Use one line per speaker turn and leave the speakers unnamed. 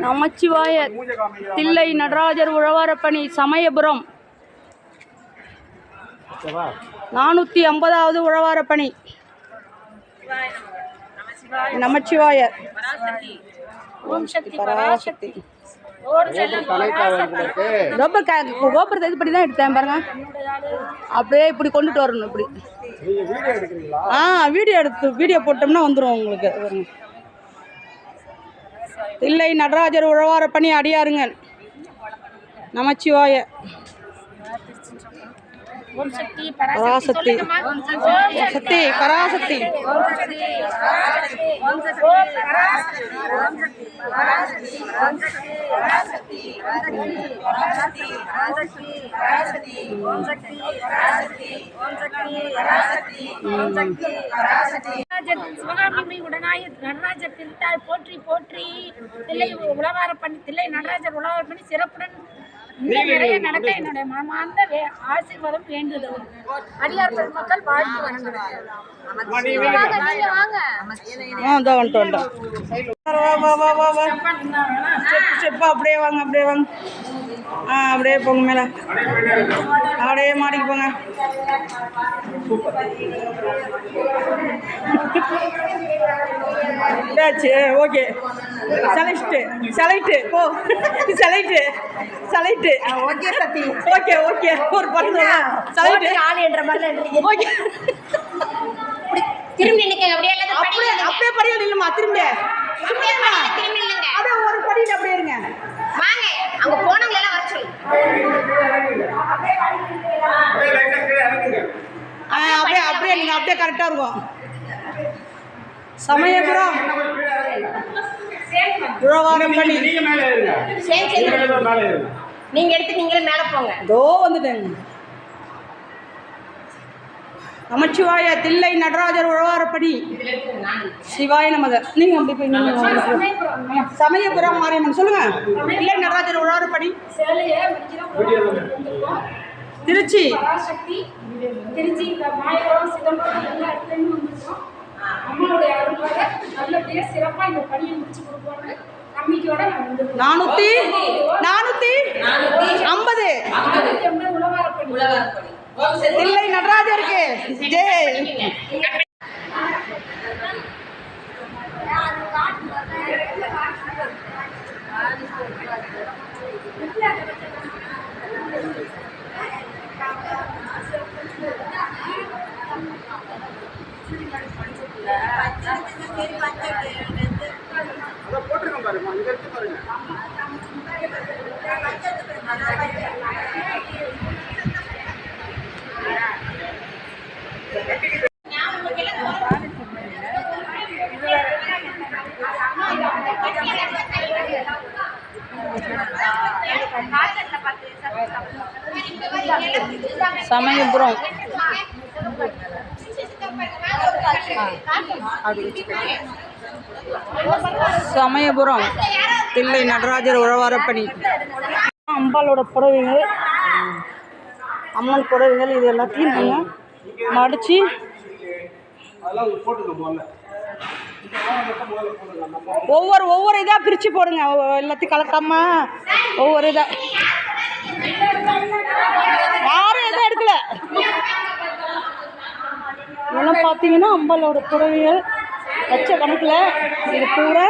நமச்சிவாய தில்லை நடராஜர் உழவாரப்பணி சமயபுரம் 450வது உழவாரப்பணி. நமச்சிவாய பராசக்தி. கோபுரத்தை இது பண்ணி தான் எடுத்தேன் பாருங்க. அப்படியே இப்படி கொண்டுட்டு வரணும். இப்படி வீடியோ போட்டோம்னா வந்துடும் உங்களுக்கு. தில்லை நடராஜர் உழவாரப்பணி அடியாருங்க. நமச்சிவாய பராசக்தி பராசக்தி பராசக்தி.
சிவகாமி உடனாய் நடராஜர் திருத்தாள் போற்றி போற்றி. தில்லை உழவாரப்பணி தில்லை நடராஜர் உழவாரப்பணி சிறப்புடன் நிறைய நடக்க என்னுடைய மனமார்ந்த ஆசீர்வாதம் வேண்டுதல். அடியார் பெருமக்கள் வாழ்த்து வணங்குகிறார்.
அப்படியே வாங்க அப்படியே வாங்க. அப்படியே போங்க மேல. அப்படியே மாடிக்கு போங்க. ஓகே செலைட்டு போ. செலைட்டு ஓகே சத்தி. ஓகே ஒரு பத்து செலைட்டு ஆளு என்ற மாதிரி ஓகே.
திரும்பி நிக்க அப்படியே
படியில் இல்லம்மா. திரும்பி அப்படியே ஒரு படியில் அப்படியே இருங்க.
வாங்க அங்க போனவங்க எல்லாம் வர சொல்லு.
அப்படியே நீங்க அப்படியே கரெக்டா இருக்கும். சமயபுரம் உழவாரப்பணி.
நீங்க எடுத்து நீங்களே மேல போங்க.
இதோ வந்துட்டேங்க. நமச்சிவாய தில்லை நடராஜர் உழவாரப்பணி சிவாய நமக. நீங்க அப்படி போய் சமயபுரம் மாரியம்மன் சொல்லுங்க. தில்லை நடராஜர் உழவாரப்பணி திருச்சி.
திருச்சி மாயவரம் சிதம்பரம் எல்லா இடத்துலையும் வந்துருக்கோம். அம்மாவுடைய அருளால நல்லபடியாக சிறப்பாக இந்த பணியை முடிச்சு கொடுப்பாங்க நம்பிக்கையோட.
450
உழவாரப்பணி
தில்லை நடராஜருக்கு ஜெய்.
போட்டுருக்கோம் பாருங்க. இங்க இருக்கு பாருங்க.
சமயபுரம் சமயபுரம் தில்லை நடராஜர் உழவாரப்பணி. அம்பாலோட புடவைகள், அம்மன் புடவைகள் இது எல்லாத்தையும் நாங்கள் மடித்து ஒவ்வொரு இதாக பிரித்து போடுங்க. எல்லாத்தையும் கலக்காம ஒவ்வொரு இதாக. யாரும் எதுவும் எடுக்கல. இதெல்லாம் பார்த்தீங்கன்னா அம்பாலோட புடவைகள் லட்சக்கணக்கில் இது பூரா